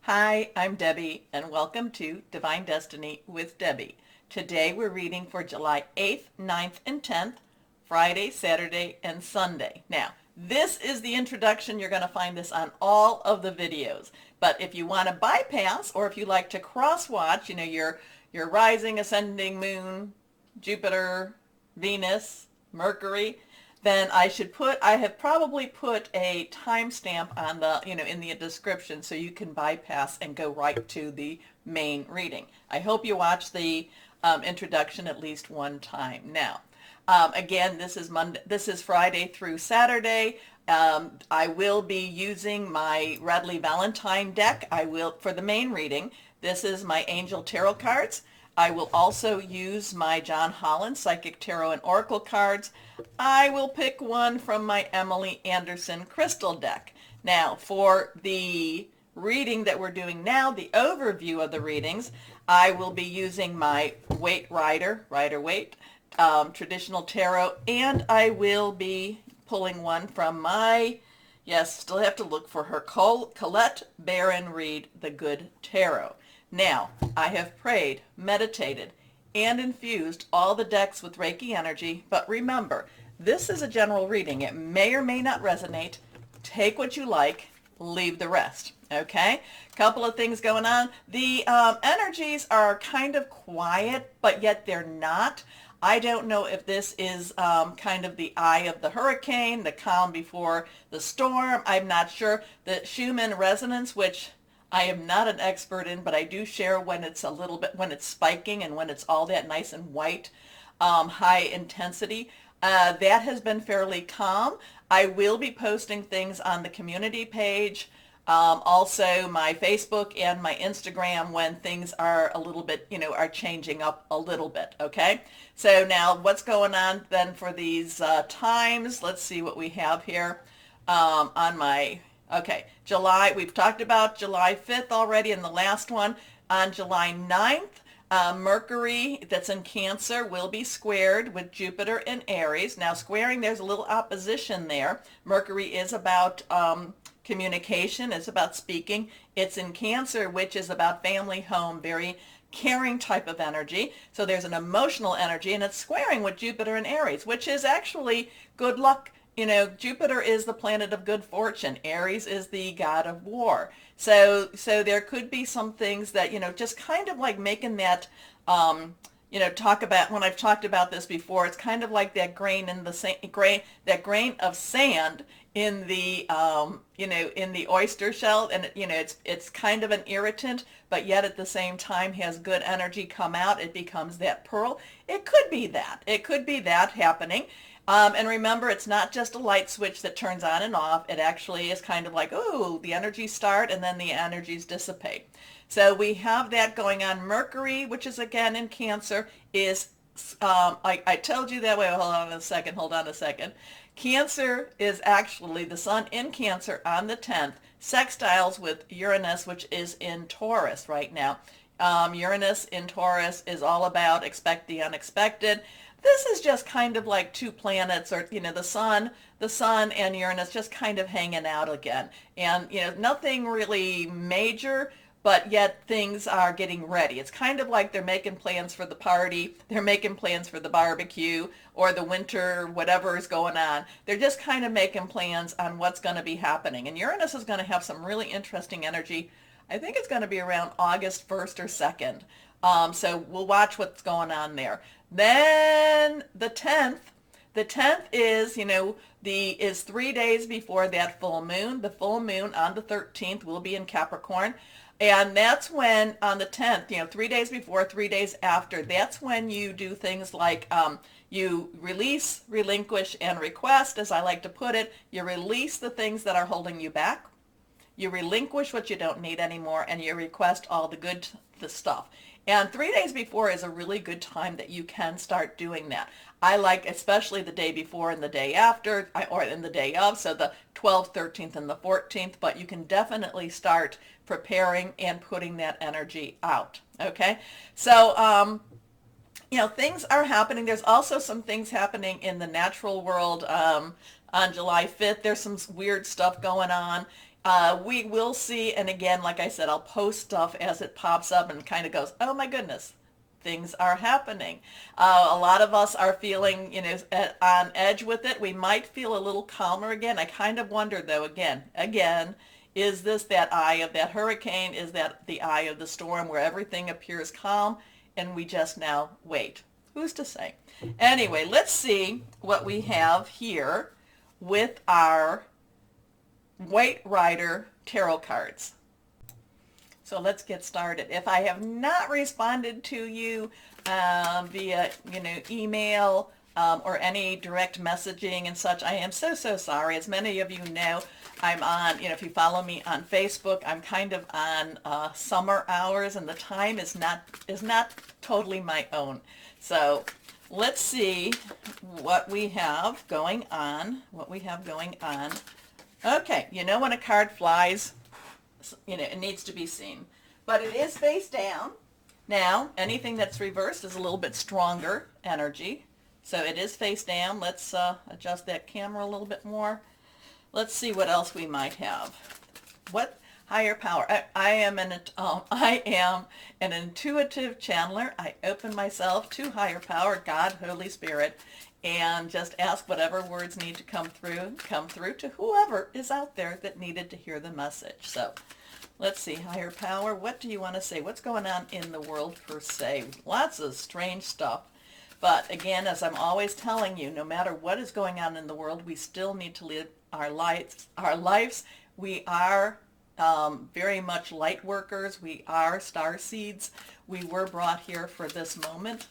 Hi, I'm Debbie, and welcome to Divine Destiny with Debbie. Today we're reading for July 8th, 9th, and 10th, Friday, Saturday, and Sunday. Now, this is the introduction. You're going to find this on all of the videos. But if you want to bypass, or if you like to cross-watch, your rising, ascending moon, Jupiter, Venus, Mercury, then I have probably put a timestamp on in the description so you can bypass and go right to the main reading. I hope you watch the introduction at least one time. Now, again, this is Friday through Saturday. I will be using my Radley Valentine deck. For the main reading. This is my Angel Tarot cards. I will also use my John Holland Psychic Tarot and Oracle cards. I will pick one from my Emily Anderson Crystal deck. Now, for the reading that we're doing now, the overview of the readings, I will be using my Rider-Waite Traditional Tarot, and I will be pulling one from my, yes, still have to look for her, Colette Baron Reed, the Good Tarot. Now, I have prayed, meditated, and infused all the decks with Reiki energy, but remember, this is a general reading. It may or may not resonate. Take what you like, leave the rest, okay? Couple of things going on. The energies are kind of quiet, but yet they're not. I don't know if this is kind of the eye of the hurricane, the calm before the storm. I'm not sure. The Schumann resonance, which I am not an expert in, but I do share when it's when it's spiking and when it's all that nice and white, high intensity. That has been fairly calm. I will be posting things on the community page, also my Facebook and my Instagram when things are a little bit, are changing up a little bit, okay? So now what's going on then for these times? Let's see what we have here on my... Okay, we've talked about July 5th already in the last one. On July 9th, Mercury, that's in Cancer, will be squared with Jupiter in Aries. Now, squaring, there's a little opposition there. Mercury is about communication, it's about speaking. It's in Cancer, which is about family, home, very caring type of energy. So there's an emotional energy, and it's squaring with Jupiter in Aries, which is actually good luck. Jupiter is the planet of good fortune. Aries is the god of war. So there could be some things that, just kind of like making that, talk about, when I've talked about this before, it's kind of like that grain in the that grain of sand in the, in the oyster shell. And, it's kind of an irritant, but yet at the same time has good energy come out. It becomes that pearl. It could be that. It could be that happening. And remember, it's not just a light switch that turns on and off. It actually is kind of like, oh, the energies start and then the energies dissipate. So we have that going on. Mercury, which is again in Cancer, is, I told you that way. Hold on a second. Cancer is actually the sun in Cancer on the 10th, sextiles with Uranus, which is in Taurus right now. Uranus in Taurus is all about expect the unexpected. This is just kind of like two planets, or, the sun and Uranus just kind of hanging out again. And, nothing really major, but yet things are getting ready. It's kind of like they're making plans for the party. They're making plans for the barbecue or the winter, whatever is going on. They're just kind of making plans on what's going to be happening. And Uranus is going to have some really interesting energy. I think it's going to be around August 1st or 2nd. So we'll watch what's going on there. Then the 10th is, is 3 days before that full moon. The full moon on the 13th will be in Capricorn. And that's when, on the 10th, 3 days before, 3 days after, that's when you do things like you release, relinquish, and request, as I like to put it. You release the things that are holding you back. You relinquish what you don't need anymore, and you request all the stuff. And 3 days before is a really good time that you can start doing that. I like especially the day before and the day after, or in the day of, so the 12th, 13th, and the 14th, but you can definitely start preparing and putting that energy out, okay? So, things are happening. There's also some things happening in the natural world. On July 5th, there's some weird stuff going on. We will see, and again, like I said, I'll post stuff as it pops up and kind of goes, oh my goodness, things are happening. A lot of us are feeling, on edge with it. We might feel a little calmer again. I kind of wonder, though, again, is this that eye of that hurricane? Is that the eye of the storm where everything appears calm and we just now wait? Who's to say? Anyway, let's see what we have here with our White Rider tarot cards. So let's get started. If I have not responded to you via email or any direct messaging and such, I am so sorry. As many of you know, I'm on, if you follow me on Facebook, I'm kind of on summer hours, and the time is not totally my own. So let's see what we have going on. Okay, when a card flies, it needs to be seen. But it is face down. Now, anything that's reversed is a little bit stronger energy. So it is face down. Let's adjust that camera a little bit more. Let's see what else we might have. What higher power? I am an intuitive channeler. I open myself to higher power, God, Holy Spirit, and just ask whatever words need to come through to whoever is out there that needed to hear the message. So let's see, higher power, what do you want to say? What's going on in the world per se? Lots of strange stuff. But again, as I'm always telling you, no matter what is going on in the world, we still need to live our lives. We are very much light workers. We are star seeds. We were brought here for this moment,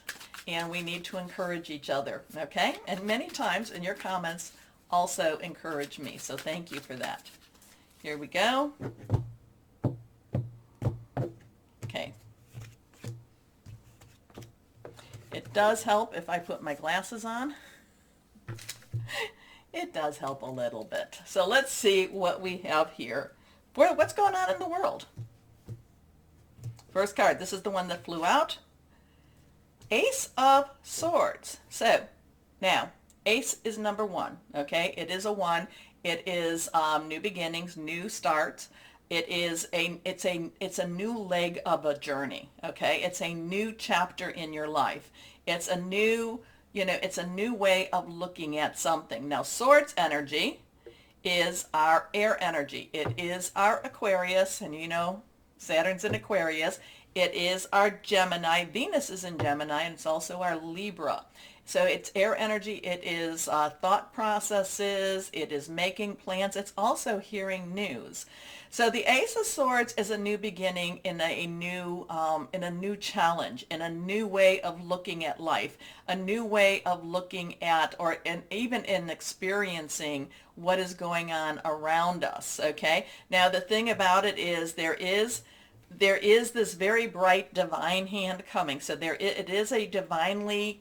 and we need to encourage each other, okay? And many times in your comments also encourage me, so thank you for that. Here we go. Okay. It does help if I put my glasses on. It does help a little bit. So let's see what we have here. What's going on in the world? First card, this is the one that flew out. Ace of Swords. So now, Ace is number one, okay? It is a one. It is new beginnings, new starts. It's a new leg of a journey, okay? It's a new chapter in your life. It's a new, it's a new way of looking at something. Now, Swords energy is our air energy. It is our Aquarius, and Saturn's in Aquarius. It is our Gemini. Venus is in Gemini, and it's also our Libra. So it's air energy. It is thought processes. It is making plans. It's also hearing news. So the Ace of Swords is a new beginning in a new challenge, in a new way of looking at life, a new way of looking at, and even in experiencing what is going on around us. Okay. Now the thing about it is there is this very bright divine hand coming. So it is a divine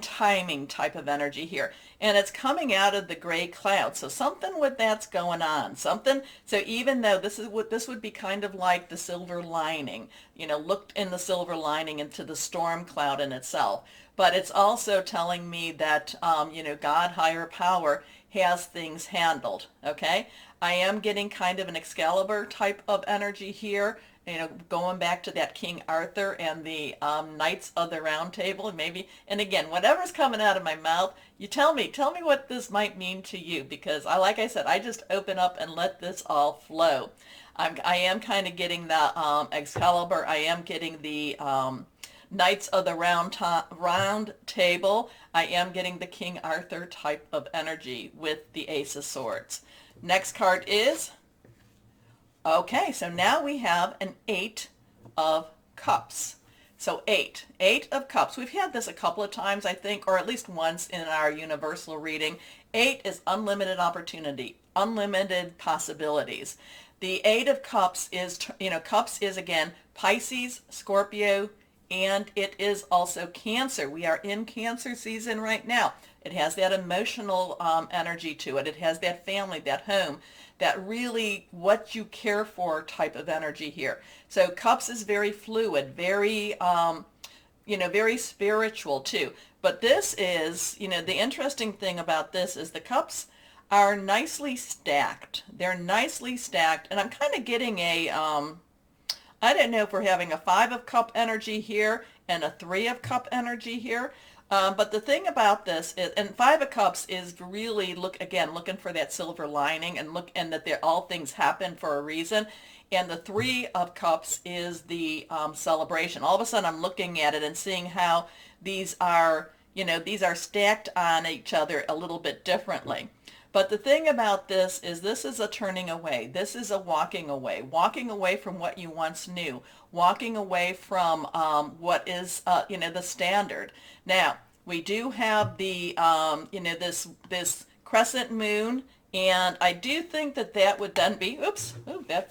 timing type of energy here, and it's coming out of the gray cloud. So something with that's going on. So even though this would be kind of like the silver lining, looked in the silver lining into the storm cloud in itself. But it's also telling me that God, higher power, has things handled. Okay, I am getting kind of an Excalibur type of energy here. Going back to that King Arthur and the Knights of the Round Table, and again, whatever's coming out of my mouth, you tell me what this might mean to you, because like I said, I just open up and let this all flow. I am kind of getting the Excalibur. I am getting the Knights of the Round Table. I am getting the King Arthur type of energy with the Ace of Swords. Next card is... Okay, so now we have an Eight of Cups. So eight of Cups. We've had this a couple of times, I think, or at least once in our universal reading. 8 is unlimited opportunity, unlimited possibilities. The Eight of Cups is, Cups is again Pisces, Scorpio, and it is also Cancer. We are in Cancer season right now. It has that emotional energy to it. It has that family, that home, that really what you care for type of energy here. So Cups is very fluid, very, very spiritual too. But this is, the interesting thing about this is the Cups are nicely stacked. They're nicely stacked, and I'm kind of getting a, I don't know if we're having a 5 of Cup energy here and a 3 of Cup energy here. But the thing about this is, and 5 of Cups is really, looking for that silver lining, and that all things happen for a reason. And the 3 of Cups is the celebration. All of a sudden I'm looking at it and seeing how these are, these are stacked on each other a little bit differently. But the thing about this is a turning away. This is a walking away from what you once knew, walking away from what is, the standard. Now, we do have the, this crescent moon, and I do think that would then be, oops, that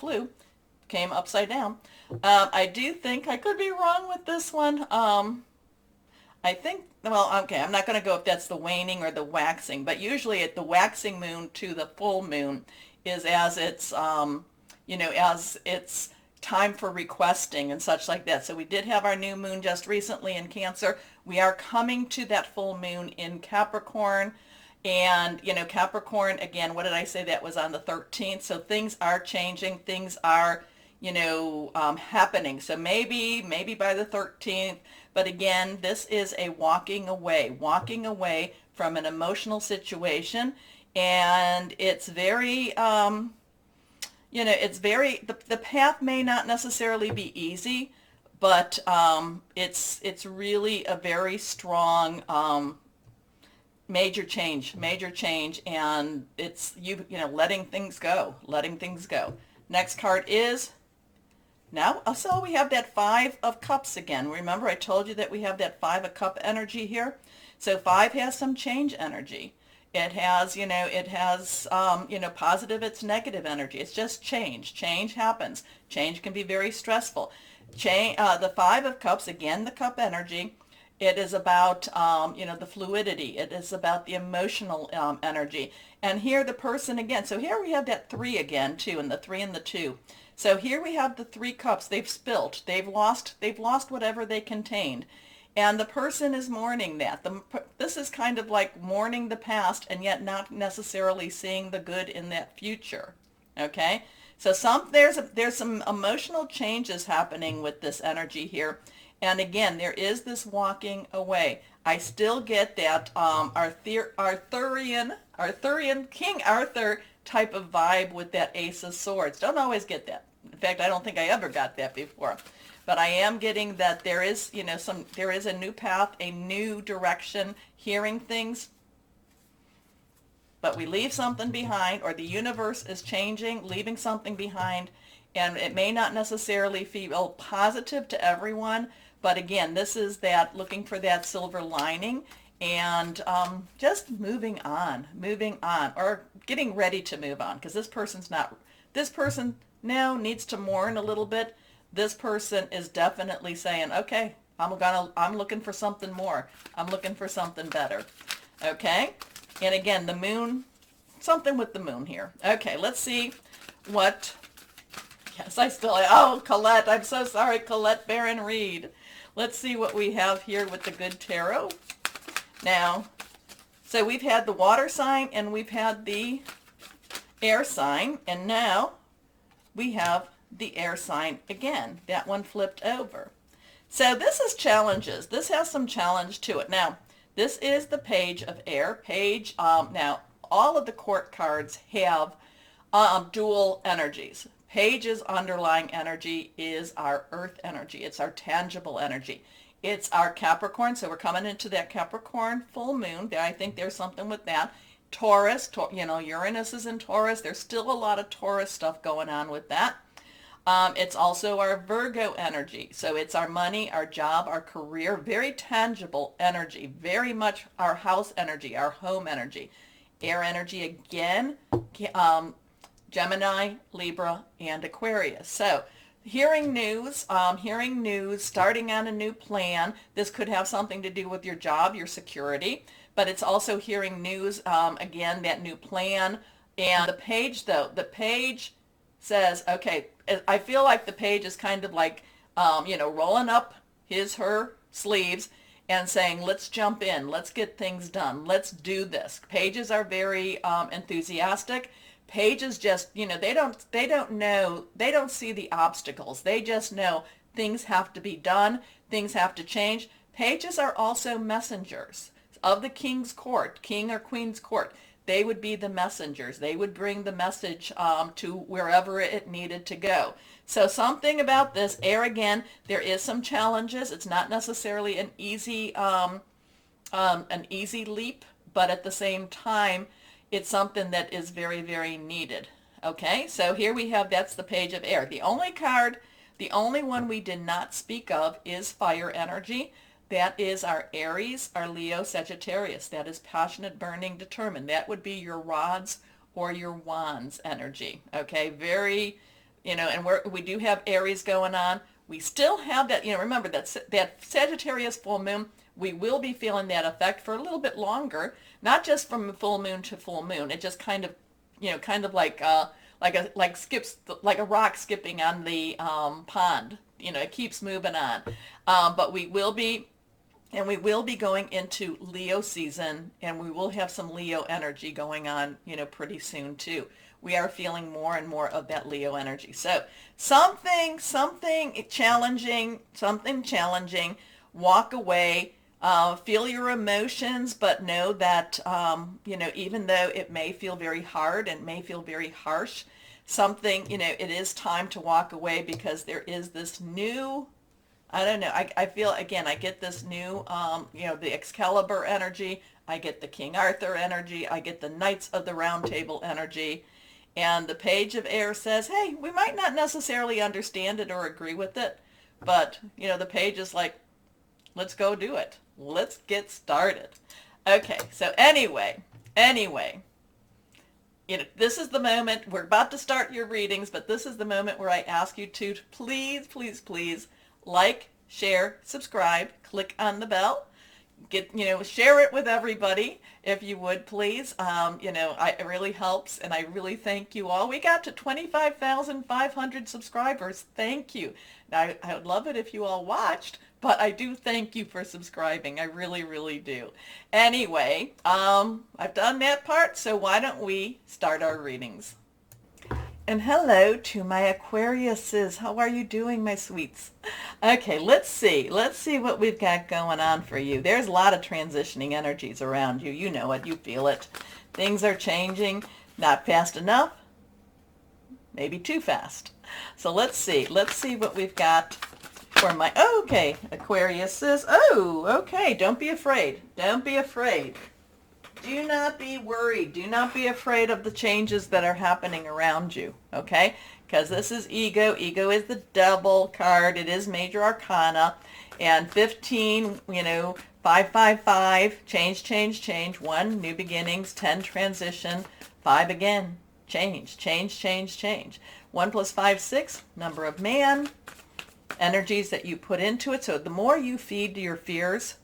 came upside down. I do think, I could be wrong with this one. I think, well, okay, I'm not going to go if that's the waning or the waxing, but usually at the waxing moon to the full moon is as it's, as it's time for requesting and such like that. So we did have our new moon just recently in Cancer. We are coming to that full moon in Capricorn. And, Capricorn, again, what did I say? That was on the 13th. So things are changing. Things are, happening. So maybe by the 13th. But again, this is a walking away from an emotional situation. And it's very, it's very, the path may not necessarily be easy, but it's really a very strong major change, and it's letting things go. Next card is, now, so we have that 5 of Cups again. Remember I told you that we have that 5 of Cup energy here? So 5 has some change energy. It has, positive, it's negative energy. It's just change. Change happens. Change can be very stressful. The 5 of Cups, again, the cup energy, it is about, the fluidity. It is about the emotional energy. And here the person again. So here we have that 3 again, too, and the 3 and the 2. So here we have the 3 cups. They've spilt. They've lost whatever they contained. And the person is mourning that. This is kind of like mourning the past and yet not necessarily seeing the good in that future. Okay? So there's some emotional changes happening with this energy here. And again, there is this walking away. I still get that Arthurian King Arthur type of vibe with that Ace of Swords. Don't always get that. In fact, I don't think I ever got that before. But I am getting that there is, there is a new path, a new direction, hearing things. But we leave something behind, or the universe is changing, leaving something behind, and it may not necessarily feel positive to everyone. But again, this is that looking for that silver lining, and just moving on, or getting ready to move on, because this person now needs to mourn a little bit. This person is definitely saying, okay, I'm looking for something more. I'm looking for something better. Okay? And again, the moon, something with the moon here. Okay, let's see what, Colette, I'm so sorry, Colette Baron Reed. Let's see what we have here with the good tarot. Now, so we've had the water sign and we've had the air sign, and now we have the air sign again. That one flipped over. So this is challenges. This has some challenge to it. Now, this is the Page of Air. Now, all of the court cards have dual energies. Page's underlying energy is our earth energy. It's our tangible energy. It's our Capricorn. So we're coming into that Capricorn full moon. I think there's something with that. Taurus, Uranus is in Taurus. There's still a lot of Taurus stuff going on with that. It's also our Virgo energy. So it's our money, our job, our career, very tangible energy, very much our house energy, our home energy. Air energy again, Gemini, Libra, and Aquarius. So hearing news, starting on a new plan. This could have something to do with your job, your security, but it's also hearing news, again, that new plan. And the page, though, the page says, okay, I feel like the page is kind of like, rolling up her sleeves and saying, let's jump in, let's get things done, let's do this. Pages are very enthusiastic. Pages just, they don't know, they don't see the obstacles. They just know things have to be done, things have to change. Pages are also messengers of the king's court, king or queen's court. They would be the messengers. They would bring the message to wherever it needed to go. So something about this air, again, there is some challenges. It's not necessarily an easy leap, but at the same time, it's something that is very, very needed. Okay, so here we have, that's the page of air. The only one we did not speak of is fire energy. That is our Aries, our Leo, Sagittarius. That is passionate, burning, determined. That would be your rods or your wands energy. Okay, very, and we do have Aries going on. We still have that, remember that Sagittarius full moon, we will be feeling that effect for a little bit longer, not just from full moon to full moon. It just kind of like a rock skipping on the pond. It keeps moving on. But we will be going into Leo season, and we will have some Leo energy going on, pretty soon too. We are feeling more and more of that Leo energy. So something challenging, walk away, feel your emotions, but know that, even though it may feel very hard and may feel very harsh, it is time to walk away, because there is this new, I don't know, I feel, again, I get this new, the Excalibur energy, I get the King Arthur energy, I get the Knights of the Round Table energy, and the page of air says, hey, we might not necessarily understand it or agree with it, but, the page is like, let's go do it. Let's get started. Okay, so anyway, this is the moment, we're about to start your readings, but this is the moment where I ask you to please, please, please like, share, subscribe, click on the bell, share it with everybody if you would, please. It really helps, and I really thank you all. We got to 25,500 subscribers. Thank you. Now, I would love it if you all watched, but I do thank you for subscribing. I really, really do. Anyway, I've done that part, so why don't we start our readings? And hello to my Aquariuses. How are you doing, my sweets? Okay, let's see. Let's see what we've got going on for you. There's a lot of transitioning energies around you. You know it. You feel it. Things are changing. Not fast enough. Maybe too fast. So let's see. Let's see what we've got for my... Okay, Aquariuses. Oh, okay. Don't be afraid. Don't be afraid. Do not be worried. Do not be afraid of the changes that are happening around you, okay? Because this is ego. Ego is the Devil card. It is major arcana. And 15, 555, change, change, change. 1, new beginnings. 10, transition. 5 again, change, change, change, change. 1 plus 5, 6, number of man. Energies that you put into it. So the more you feed your fears,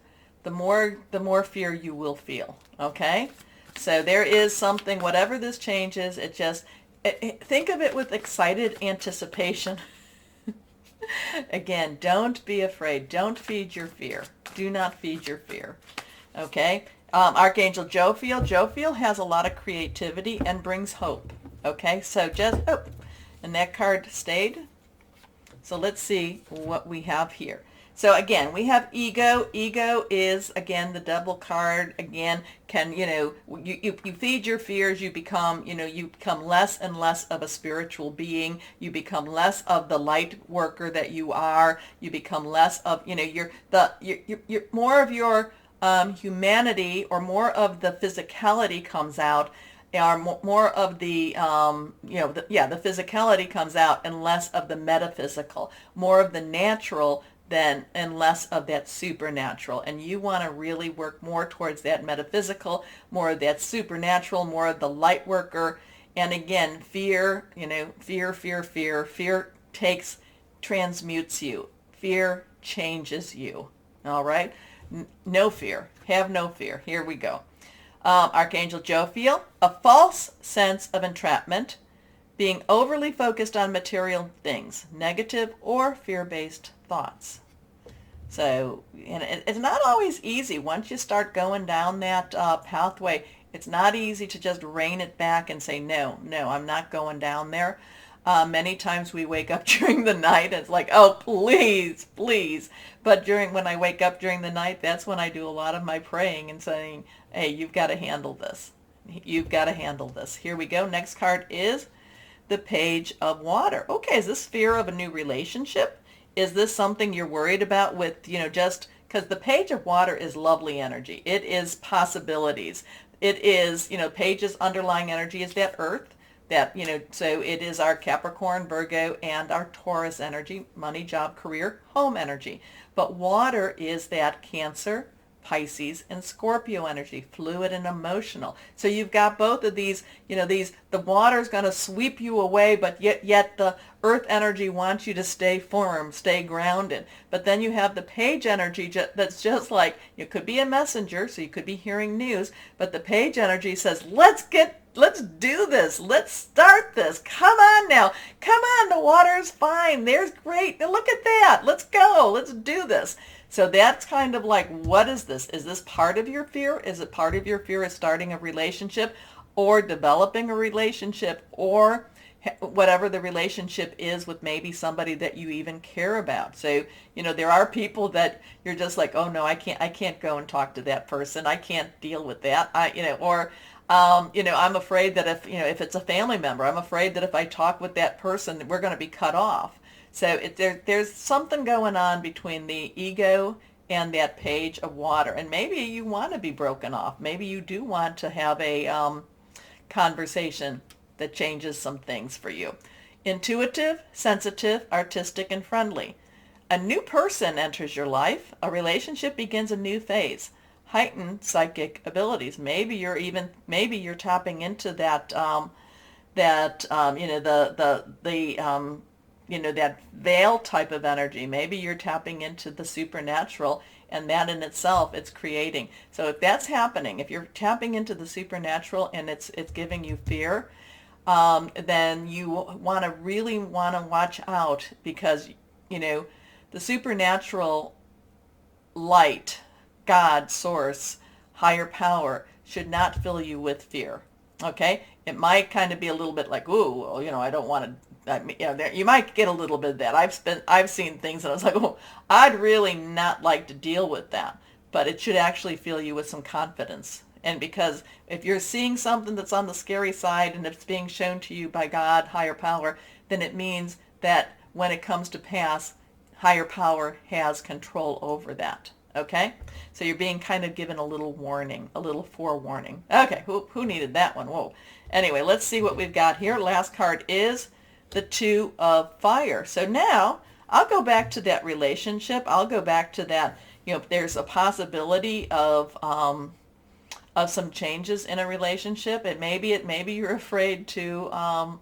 the more fear you will feel, okay? So there is something, whatever this change is, think of it with excited anticipation. Again, don't be afraid. Don't feed your fear. Do not feed your fear, okay? Archangel Jophiel has a lot of creativity and brings hope, okay? So and that card stayed. So let's see what we have here. So again, we have ego. Ego is, again, the Devil card. Again, you feed your fears, you become less and less of a spiritual being. You become less of the light worker that you are. You become less of, you're more of your humanity, or more of the physicality comes out, or more of the, the physicality comes out, and less of the metaphysical, more of the natural and less of that supernatural. And you want to really work more towards that metaphysical, more of that supernatural, more of the light worker. And again, fear, fear transmutes you. Fear changes you. All right? No fear. Have no fear. Here we go. Archangel Jophiel, a false sense of entrapment, being overly focused on material things, negative or fear-based thoughts. So, and it's not always easy. Once you start going down that pathway, it's not easy to just rein it back and say, no, no, I'm not going down there. Many times we wake up during the night and it's like, oh, please, please. But when I wake up during the night, that's when I do a lot of my praying and saying, hey, you've got to handle this. You've got to handle this. Here we go. Next card is the Page of Water. Okay, is this fear of a new relationship? Is this something you're worried about with, just because the Page of Water is lovely energy. It is possibilities. It is, Page's underlying energy is that earth, that, so it is our Capricorn, Virgo, and our Taurus energy, money, job, career, home energy. But water is that Cancer, Pisces, and Scorpio energy, fluid and emotional. So you've got both of these, the water's going to sweep you away, but yet the earth energy wants you to stay firm, stay grounded. But then you have the Page energy that's just like, you could be a messenger, so you could be hearing news, but the Page energy says, let's do this. Let's start this. Come on now. Come on. The water's fine. There's great. Now look at that. Let's go. Let's do this. So that's kind of like, what is this? Is this part of your fear? Is it part of your fear of starting a relationship or developing a relationship or whatever the relationship is with maybe somebody that you even care about? So, there are people that you're just like, oh no, I can't go and talk to that person. I can't deal with that. I'm afraid that if it's a family member, I'm afraid that if I talk with that person, we're going to be cut off. So there's something going on between the ego and that Page of Water. And maybe you want to be broken off. Maybe you do want to have a conversation that changes some things for you. Intuitive, sensitive, artistic, and friendly. A new person enters your life. A relationship begins a new phase. Heightened psychic abilities. Maybe you're tapping into that that veil type of energy. Maybe you're tapping into the supernatural, and that in itself it's creating. So if that's happening, if you're tapping into the supernatural and it's giving you fear, then you really want to watch out, because the supernatural light, God, source, higher power should not fill you with fear. Okay? It might kind of be a little bit like, ooh, I don't want to. You might get a little bit of that. I've seen things and I was like, oh, I'd really not like to deal with that. But it should actually fill you with some confidence. And because if you're seeing something that's on the scary side and it's being shown to you by God, higher power, then it means that when it comes to pass, higher power has control over that. Okay? So you're being kind of given a little warning, a little forewarning. Okay, who needed that one? Whoa. Anyway, let's see what we've got here. Last card is the Two of Fire. So now I'll go back to that relationship. I'll go back to that, there's a possibility of some changes in a relationship. Maybe you're afraid to, I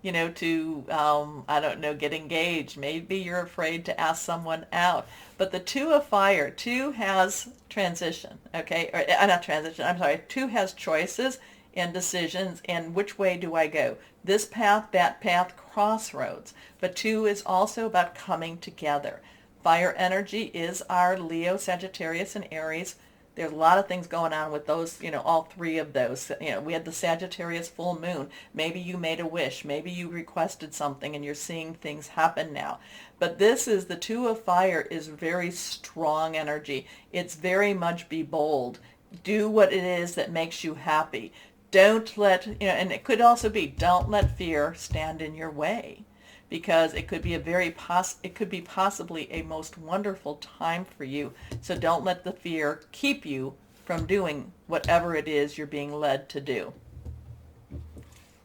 don't know, get engaged. Maybe you're afraid to ask someone out. But the Two of Fire, two has transition, okay? Or not transition, I'm sorry. Two has choices and decisions, and which way do I go? This path, that path, crossroads. But two is also about coming together. Fire energy is our Leo, Sagittarius, and Aries. There's a lot of things going on with those, all three of those. We had the Sagittarius full moon. Maybe you made a wish. Maybe you requested something and you're seeing things happen now. But this is, the Two of Fire is very strong energy. It's very much be bold. Do what it is that makes you happy. Don't let, and it could also be, don't let fear stand in your way, because it could be it could be possibly a most wonderful time for you. So don't let the fear keep you from doing whatever it is you're being led to do.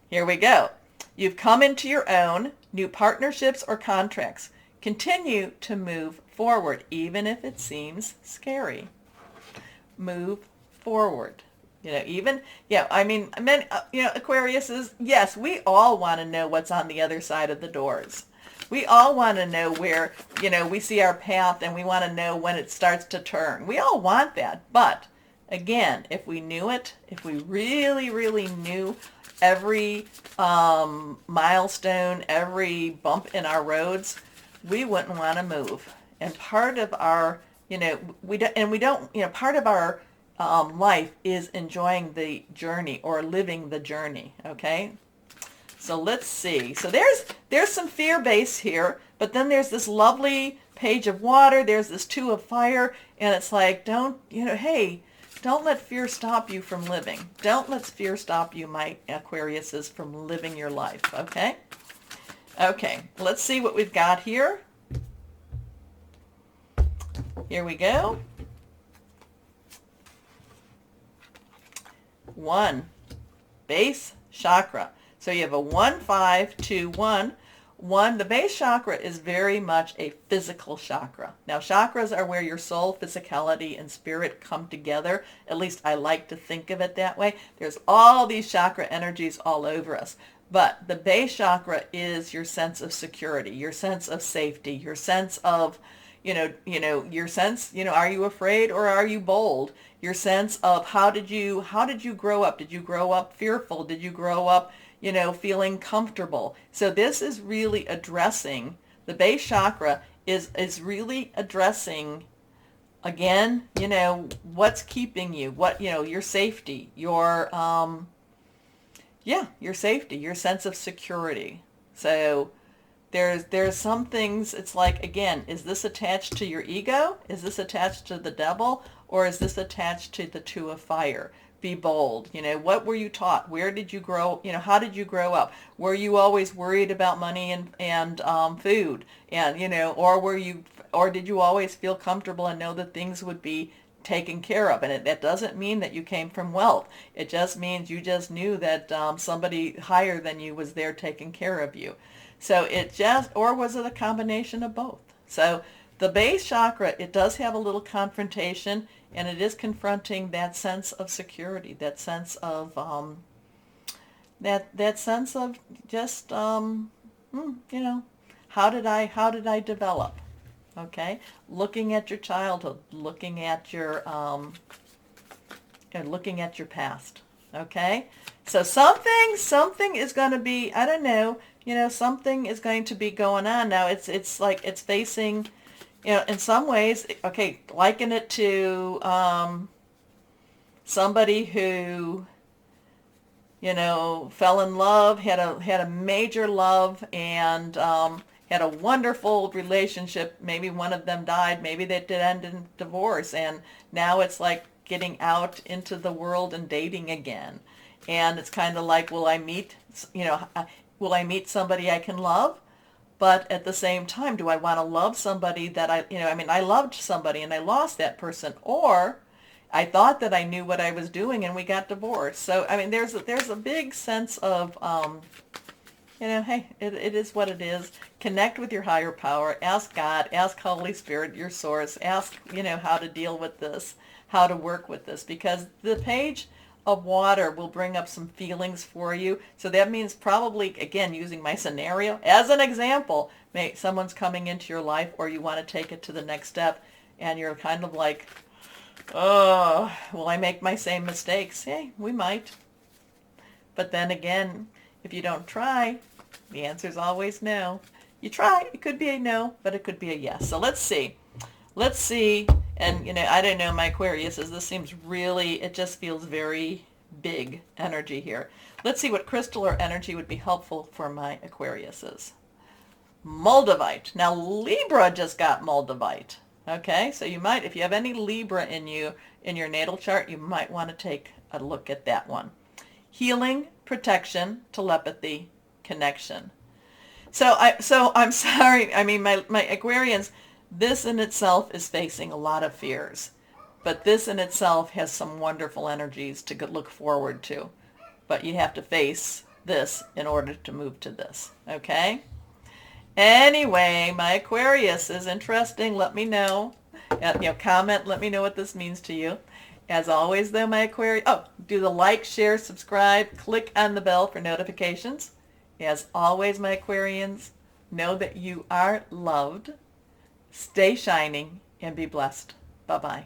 Here we go. You've come into your own, new partnerships or contracts. Continue to move forward, even if it seems scary. Move forward. Aquarius is, yes, we all want to know what's on the other side of the doors. We all want to know where, we see our path and we want to know when it starts to turn. We all want that. But again, if we knew it, if we really, really knew every milestone, every bump in our roads, we wouldn't want to move. And part of our we don't, part of our life is enjoying the journey or living the journey, okay? So let's see. So there's some fear base here, but then there's this lovely page of water. There's this two of fire, and it's like, hey, don't let fear stop you from living. Don't let fear stop you, my Aquariuses, from living your life, okay? Okay, let's see what we've got here. Here we go. 1, base chakra. So you have a 1, 5, 2, 1. 1, the base chakra is very much a physical chakra. Now chakras are where your soul, physicality, and spirit come together. At least I like to think of it that way. There's all these chakra energies all over us. But the base chakra is your sense of security, your sense of safety, your sense of, your sense, are you afraid or are you bold? Your sense of how did you grow up? Did you grow up fearful? Did you grow up, feeling comfortable? So this is really addressing, the base chakra is really addressing, again, what's keeping you, your safety, your safety, your sense of security. So there's some things, it's like, again, is this attached to your ego? Is this attached to the devil? Or is this attached to the two of fire? Be bold. What were you taught? Where did you grow? How did you grow up? Were you always worried about money and food? And, or did you always feel comfortable and know that things would be taken care of? And that doesn't mean that you came from wealth. It just means you just knew that somebody higher than you was there taking care of you. So or was it a combination of both? So the base chakra, it does have a little confrontation, and it is confronting that sense of security, that sense of that sense of just how did I develop? Okay, looking at your childhood, looking at your past. Okay, so something is going to be, I don't know, something is going to be going on now. It's like it's facing, in some ways, okay, liken it to somebody who, fell in love, had a major love, and had a wonderful relationship. Maybe one of them died. Maybe they did end in divorce, and now it's like getting out into the world and dating again. And it's kind of like, will I meet somebody I can love? But at the same time, do I want to love somebody that I loved somebody and I lost that person, or I thought that I knew what I was doing and we got divorced. So, there's a big sense of, hey, it is what it is. Connect with your higher power. Ask God, ask Holy Spirit, your source. Ask, how to deal with this, how to work with this, because the page of water will bring up some feelings for you. So that means probably, again, using my scenario as an example, someone's coming into your life, or you want to take it to the next step, and you're kind of like, oh, will I make my same mistakes? Hey, we might. But then again, if you don't try, the answer is always no. You try, it could be a no, but it could be a yes. So let's see. And, I don't know, my Aquarius, this seems really, it just feels very big energy here. Let's see what crystal or energy would be helpful for my Aquariuses. Moldavite. Now, Libra just got Moldavite. Okay, so you might, if you have any Libra in your natal chart, you might want to take a look at that one. Healing, protection, telepathy, connection. So I'm sorry. My Aquarians, this in itself is facing a lot of fears, but this in itself has some wonderful energies to look forward to. But you have to face this in order to move to this, okay? Anyway, my Aquarius is interesting. Let me know. Comment. Let me know what this means to you. As always, though, my Aquarius, do the like, share, subscribe, click on the bell for notifications. As always, my Aquarians, know that you are loved. Stay shining and be blessed. Bye-bye.